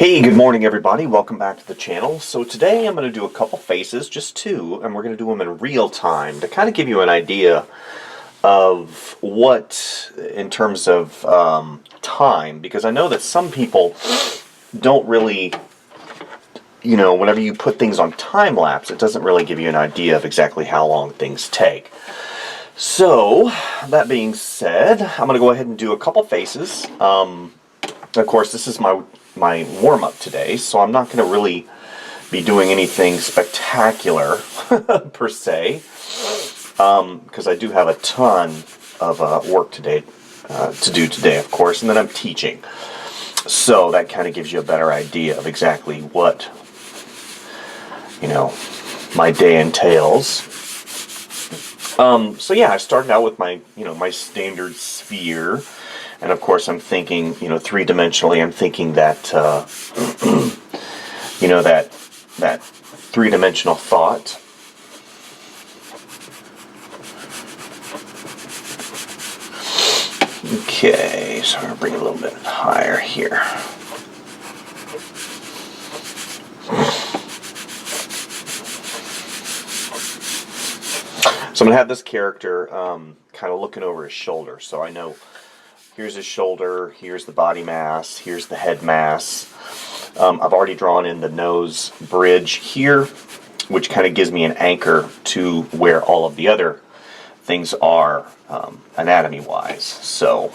Hey, good morning everybody. Welcome back to the channel. So today I'm going to do a couple faces, just two, and we're going to do them in real time to kind of give you an idea of what, in terms of time, because I know that some people don't really, whenever you put things on time lapse, it doesn't really give you an idea of exactly how long things take. So, that being said, I'm going to go ahead and do a couple faces. Of course, this is my warm-up today, so I'm not going to really be doing anything spectacular per se, because I do have a ton of work today to do today, of course, and then I'm teaching. So that kind of gives you a better idea of exactly what, my day entails. So yeah, I started out with my, my standard sphere. And of course, I'm thinking, three-dimensionally. I'm thinking that, that three-dimensional thought. Okay, so I'm going to bring it a little bit higher here. So I'm going to have this character kind of looking over his shoulder, so I know. Here's his shoulder, here's the body mass, here's the head mass. I've already drawn in the nose bridge here, which kind of gives me an anchor to where all of the other things are anatomy-wise. So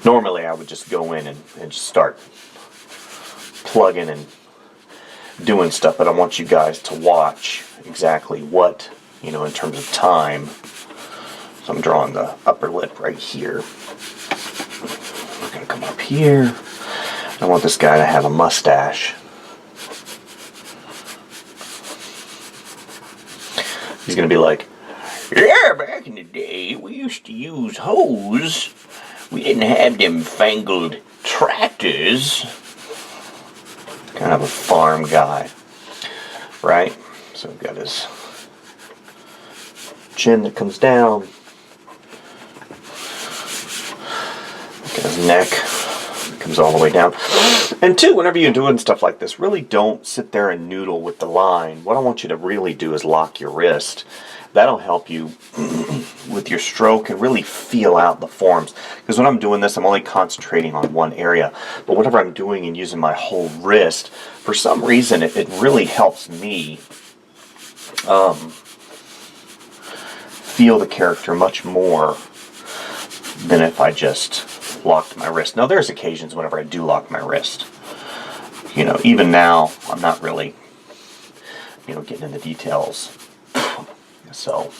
normally I would just go in and just start plugging and doing stuff, but I want you guys to watch exactly what, in terms of time. So I'm drawing the upper lip right here. We're going to come up here. I want this guy to have a mustache. He's going to be like, yeah, back in the day, we used to use hoes. We didn't have them fangled tractors. Kind of a farm guy, right? So we've got his chin that comes down. His neck comes all the way down. And two, whenever you're doing stuff like this, really don't sit there and noodle with the line. What I want you to really do is lock your wrist. That'll help you with your stroke and really feel out the forms. Because when I'm doing this, I'm only concentrating on one area. But whatever I'm doing and using my whole wrist, for some reason, it really helps me feel the character much more than if I just locked my wrist. Now, there's occasions whenever I do lock my wrist. Even now, I'm not really, getting into details. So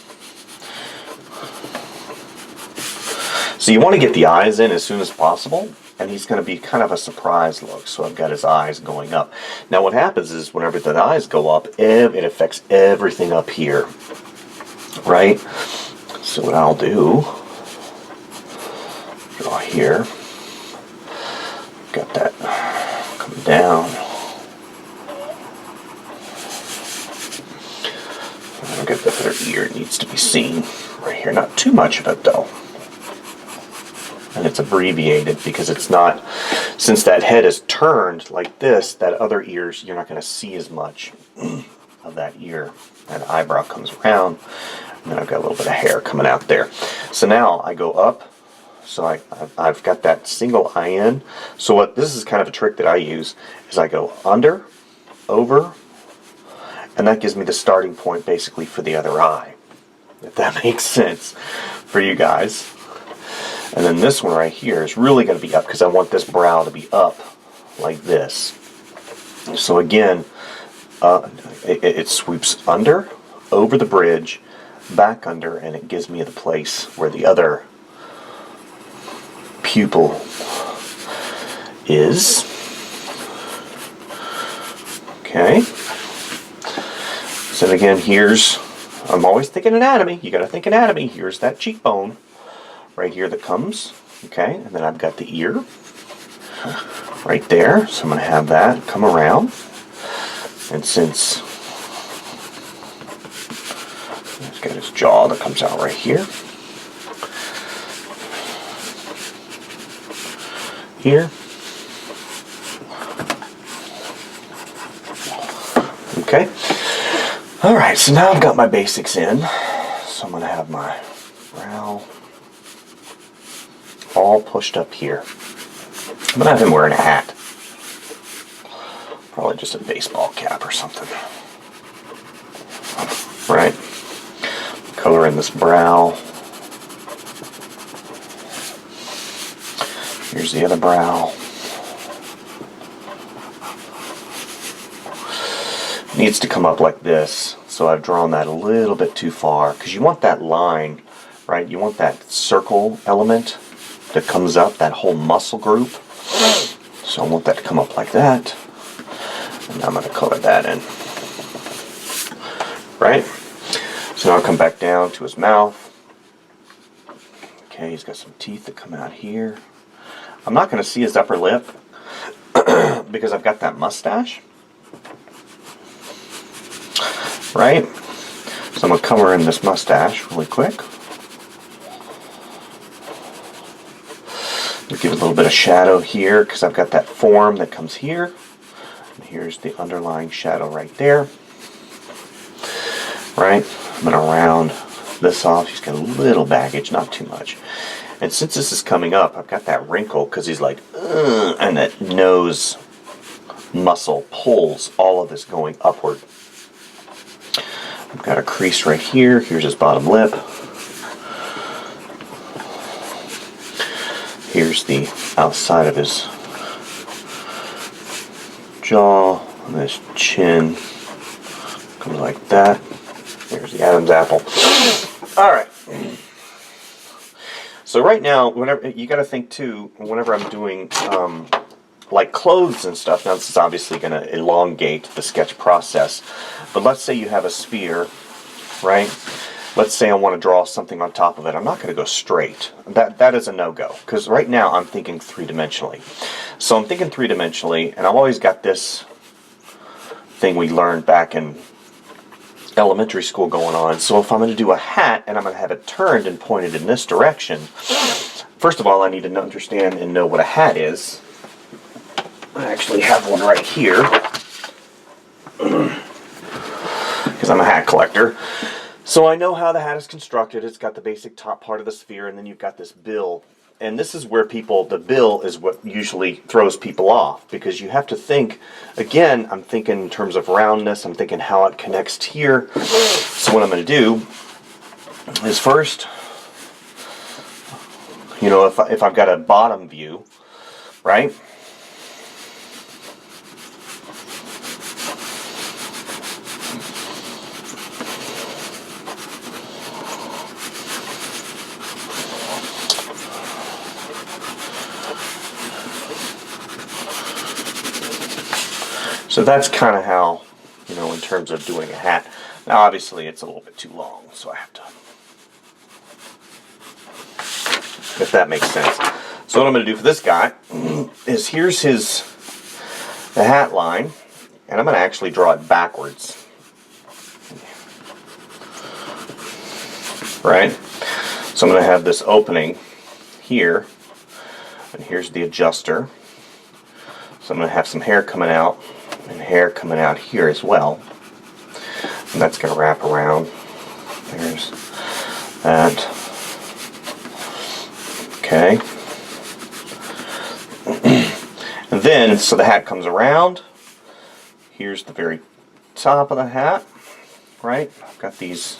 you want to get the eyes in as soon as possible, and he's going to be kind of a surprise look. So I've got his eyes going up. Now, what happens is whenever the eyes go up, it affects everything up here, right? So what I'll do, draw here, got that coming down. I've got the other ear, needs to be seen right here. Not too much of it though. And it's abbreviated because it's not, since that head is turned like this, that other ears, you're not going to see as much of that ear. That eyebrow comes around, and then I've got a little bit of hair coming out there. So now I go up. So I've got that single eye in. So this is kind of a trick that I use, is I go under, over, and that gives me the starting point basically for the other eye, if that makes sense for you guys. And then this one right here is really going to be up because I want this brow to be up like this. So again, it sweeps under, over the bridge, back under, and it gives me the place where the other pupil is. Okay. So again, I'm always thinking anatomy. You got to think anatomy. Here's that cheekbone right here that comes. Okay. And then I've got the ear right there. So I'm going to have that come around. And since he's got his jaw that comes out right here. Here. Okay. All right, so now I've got my basics in. So I'm going to have my brow all pushed up here. I'm going to have him wearing a hat. Probably just a baseball cap or something. Right. Color in this brow. Here's the other brow. Needs to come up like this, so I've drawn that a little bit too far, because you want that line, right? You want that circle element that comes up, that whole muscle group. So I want that to come up like that, and I'm going to color that in. Right? So now I'll come back down to his mouth. Okay, he's got some teeth that come out here. I'm not going to see his upper lip because I've got that mustache. Right? So I'm going to color in this mustache really quick. Give it a little bit of shadow here because I've got that form that comes here. And here's the underlying shadow right there. Right? I'm going to round this off. He's got a little baggage, not too much. And since this is coming up, I've got that wrinkle because he's like, and that nose muscle pulls all of this going upward. I've got a crease right here. Here's his bottom lip. Here's the outside of his jaw, and his chin comes like that. There's the Adam's apple. All right. So right now, whenever you got to think too, whenever I'm doing like clothes and stuff, now this is obviously going to elongate the sketch process, but let's say you have a sphere, right? Let's say I want to draw something on top of it. I'm not going to go straight. That is a no-go, because right now I'm thinking three-dimensionally. So I'm thinking three-dimensionally, and I've always got this thing we learned back in elementary school going on. So if I'm going to do a hat and I'm going to have it turned and pointed in this direction, first of all, I need to understand and know what a hat is. I actually have one right here because I'm a hat collector. So I know how the hat is constructed. It's got the basic top part of the sphere, and then you've got this bill. And this is where the bill is what usually throws people off, because you have to think, again, I'm thinking in terms of roundness, I'm thinking how it connects here. So what I'm going to do is first, you know, if I've got a bottom view, right? So that's kind of how, you know, in terms of doing a hat. Now obviously it's a little bit too long, so I have to, if that makes sense. So what I'm going to do for this guy is here's the hat line, and I'm going to actually draw it backwards. Right? So I'm going to have this opening here, and here's the adjuster. So I'm going to have some hair coming out, and hair coming out here as well. And that's going to wrap around. There's that. Okay. And then, so the hat comes around. Here's the very top of the hat. Right? I've got these,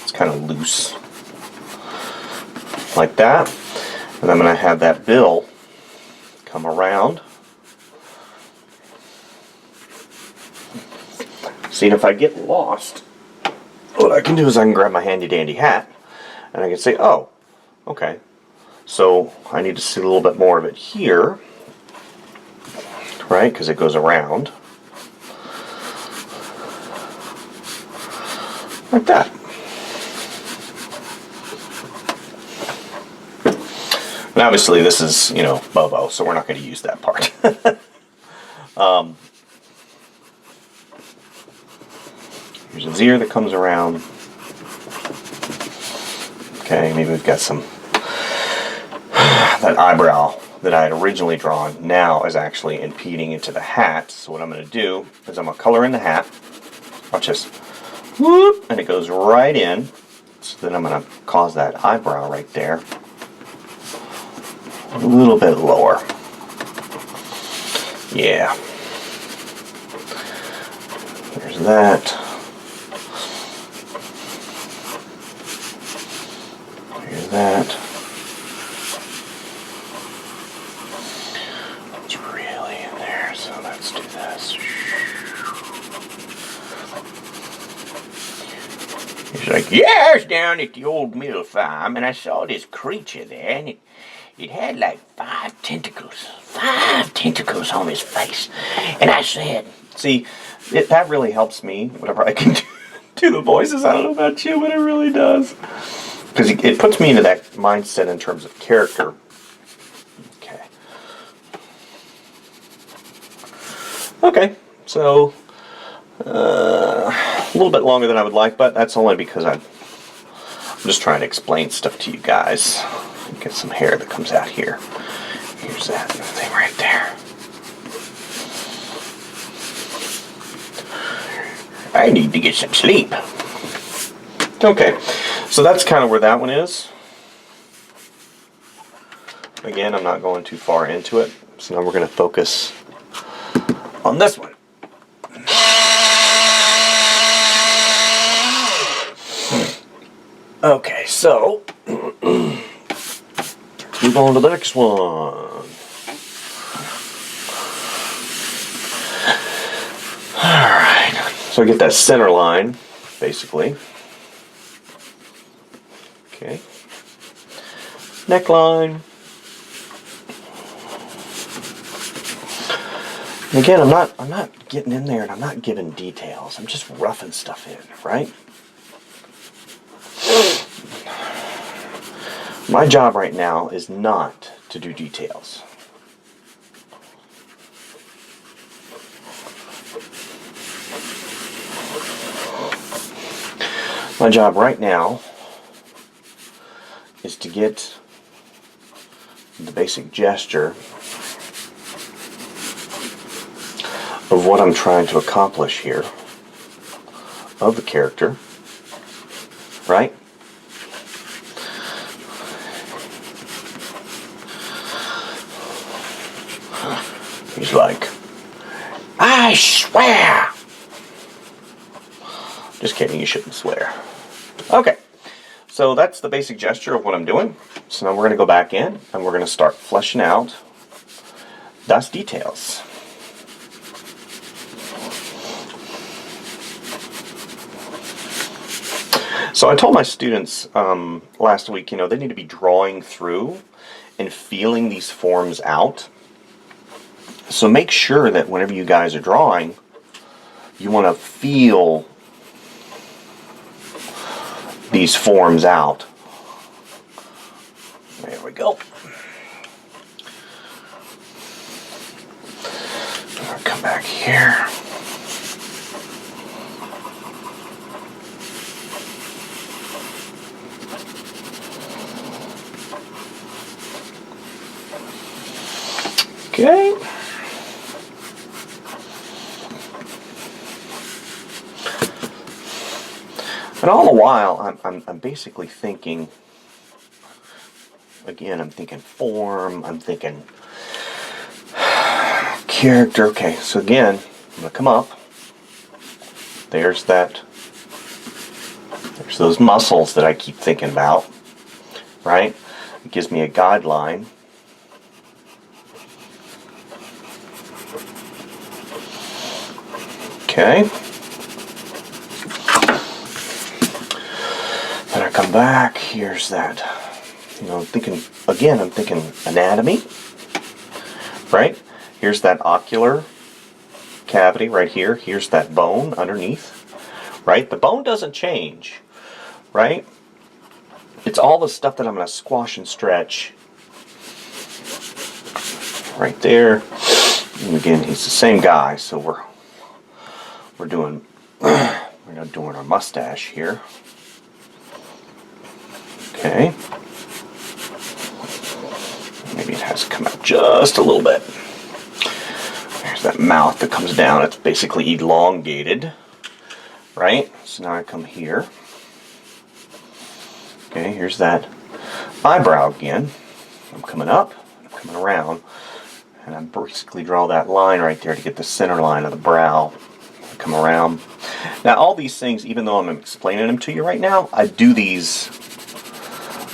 it's kind of loose. Like that. And I'm going to have that bill come around. See, if I get lost, what I can do is I can grab my handy dandy hat and I can say, oh, okay, so I need to see a little bit more of it here, right, because it goes around like that. And obviously this is, you know, Bobo, so we're not going to use that part. Here's his ear that comes around. Okay, maybe we've got some that eyebrow that I had originally drawn now is actually impeding into the hat. So what I'm going to do is I'm going to color in the hat. Watch this. Whoop, and it goes right in. So then I'm going to cause that eyebrow right there a little bit lower. Yeah. There's that. There's that. It's really in there, so let's do this. He's like, yeah, I was down at the old mill farm, and I saw this creature there, and it had like 5 tentacles. 5 tentacles on his face. And I said, see, that really helps me whenever I can do the voices. I don't know about you, but it really does. Because it puts me into that mindset in terms of character. Okay. Okay, so a little bit longer than I would like, but that's only because I'm just trying to explain stuff to you guys. Get some hair that comes out here. Here's that thing right there. I need to get some sleep. Okay, so that's kind of where that one is. Again, I'm not going too far into it, so now we're going to focus on this one. Okay, so let's move on to the next one. Alright, so I get that center line, basically. Okay. Neckline. And again, I'm not getting in there and I'm not giving details. I'm just roughing stuff in, right? My job right now is not to do details. My job right now is to get the basic gesture of what I'm trying to accomplish here of the character, right? He's like, I swear! Just kidding, you shouldn't swear. Okay, so that's the basic gesture of what I'm doing. So now we're going to go back in and we're going to start fleshing out those details. So I told my students last week, they need to be drawing through and feeling these forms out. So make sure that whenever you guys are drawing, you want to feel these forms out. There we go. I'll come back here. Okay. And all the while, I'm basically thinking, again, I'm thinking form, I'm thinking character. Okay, so again, I'm going to come up. There's those muscles that I keep thinking about, right? It gives me a guideline. Okay. Then I come back, here's that. I'm thinking anatomy, right? Here's that ocular cavity right here. Here's that bone underneath, right? The bone doesn't change, right? It's all the stuff that I'm going to squash and stretch right there. And again, he's the same guy, so we're not doing our mustache here. Okay. Maybe it has to come out just a little bit. There's that mouth that comes down. It's basically elongated, right? So now I come here. Okay, here's that eyebrow again. I'm coming up, I'm coming around, and I basically draw that line right there to get the center line of the brow. I come around. Now all these things, even though I'm explaining them to you right now, I do these,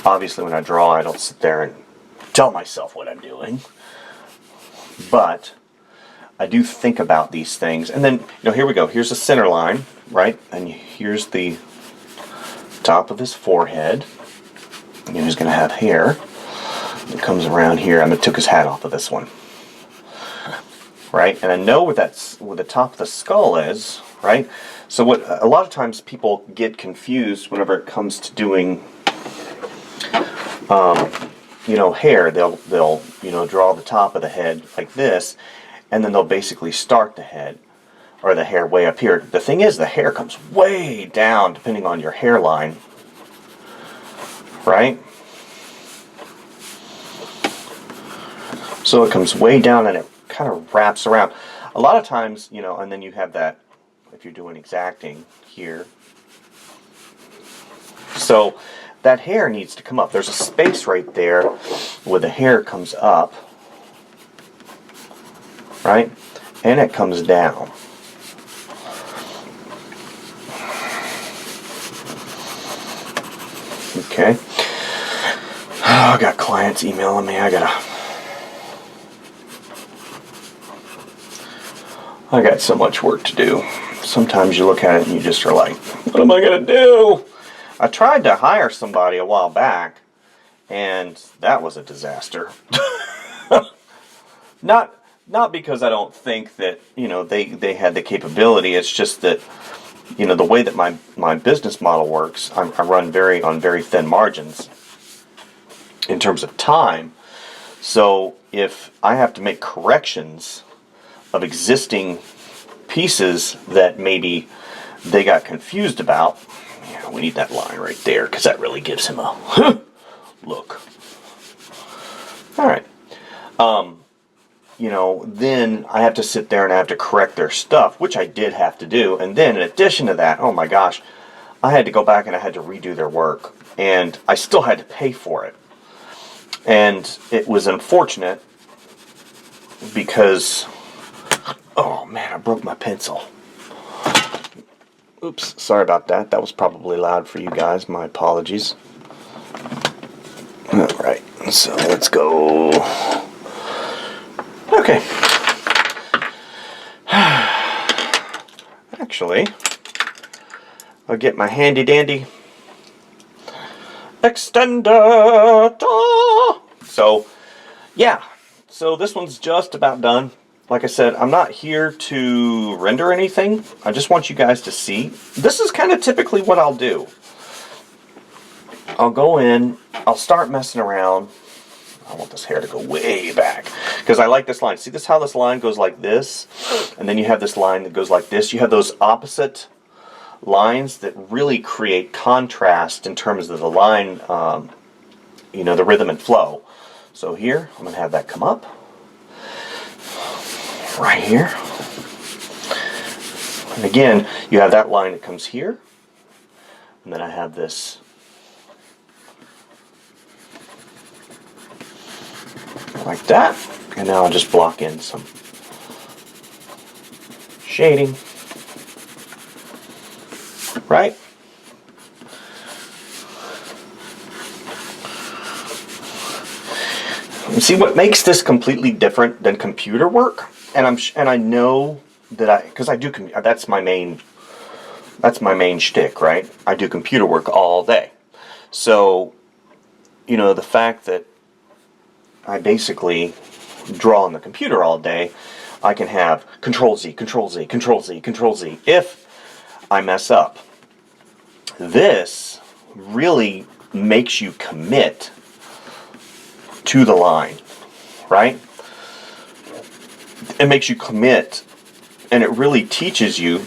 obviously when I draw I don't sit there and tell myself what I'm doing, but I do think about these things. And then, here we go, here's the center line, right? And here's the top of his forehead. And he's going to have hair. It comes around here. I'm going to took his hat off of this one. Right? And I know where the top of the skull is, right? So what a lot of times people get confused whenever it comes to doing hair. They'll draw the top of the head like this, and then they'll basically start the head or the hair way up here. The thing is, the hair comes way down depending on your hairline, right? So it comes way down and it kind of wraps around. A lot of times, and then you have that, if you're doing exacting here. So that hair needs to come up. There's a space right there where the hair comes up, right? And it comes down. Okay. Oh, I got clients emailing me. I got so much work to do. Sometimes you look at it and you just are like, what am I going to do? I tried to hire somebody a while back, and that was a disaster. Not because I don't think that, they had the capability. It's just that, the way that my business model works, I run on very thin margins in terms of time. So if I have to make corrections of existing pieces that maybe they got confused about, we need that line right there because that really gives him a look. All right. Then I have to sit there and I have to correct their stuff, which I did have to do. And then in addition to that, oh my gosh, I had to go back and I had to redo their work. And I still had to pay for it. And it was unfortunate because, oh man, I broke my pencil. Oops, sorry about that. That was probably loud for you guys. My apologies. All right, so let's go. Okay. Actually, I'll get my handy dandy extender. So, yeah. So this one's just about done. Like I said, I'm not here to render anything. I just want you guys to see. This is kind of typically what I'll do. I'll go in, I'll start messing around. I want this hair to go way back because I like this line. See this how this line goes like this? And then you have this line that goes like this. You have those opposite lines that really create contrast in terms of the line, the rhythm and flow. So here, I'm going to have that come up. Right here. And again, you have that line that comes here. And then I have this like that. And now I'll just block in some shading. Right? And see what makes this completely different than computer work? And I know that because I do, that's my main shtick, right? I do computer work all day. So, the fact that I basically draw on the computer all day, I can have Control Z, Control Z, Control Z, Control Z if I mess up. This really makes you commit to the line, right? It makes you commit, and it really teaches you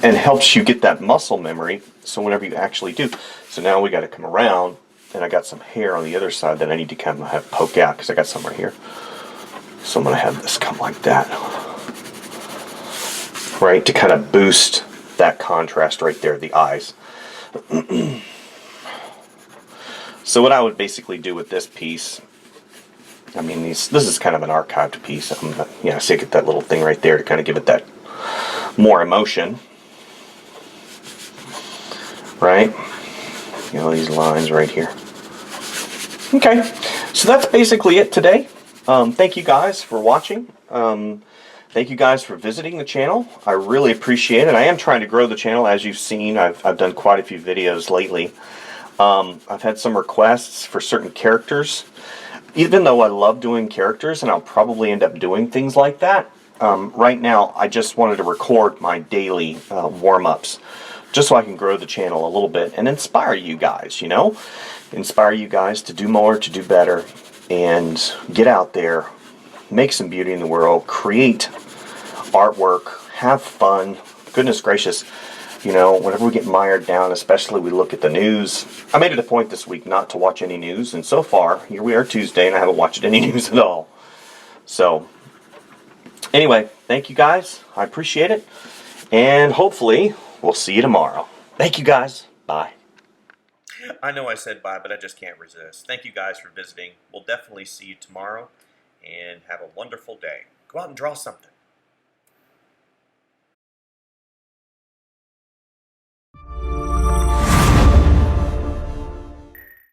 and helps you get that muscle memory so whenever you actually do. So now we got to come around and I got some hair on the other side that I need to kind of have poke out because I got some right here. So I'm going to have this come like that, right, to kind of boost that contrast right there, the eyes. So what I would basically do with this piece, I mean, this is kind of an archived piece. So you get that little thing right there to kind of give it that more emotion, right? You know, these lines right here. Okay, so that's basically it today. Thank you guys for watching. Thank you guys for visiting the channel. I really appreciate it. I am trying to grow the channel, as you've seen. I've done quite a few videos lately. I've had some requests for certain characters. Even though I love doing characters, and I'll probably end up doing things like that, right now I just wanted to record my daily warm-ups, just so I can grow the channel a little bit and inspire you guys, you know? Inspire you guys to do more, to do better, and get out there, make some beauty in the world, create artwork, have fun. Goodness gracious, you know, whenever we get mired down, especially we look at the news. I made it a point this week not to watch any news, and so far, here we are Tuesday, and I haven't watched any news at all. So, anyway, thank you guys. I appreciate it, and hopefully, we'll see you tomorrow. Thank you guys. Bye. I know I said bye, but I just can't resist. Thank you guys for visiting. We'll definitely see you tomorrow, and have a wonderful day. Go out and draw something.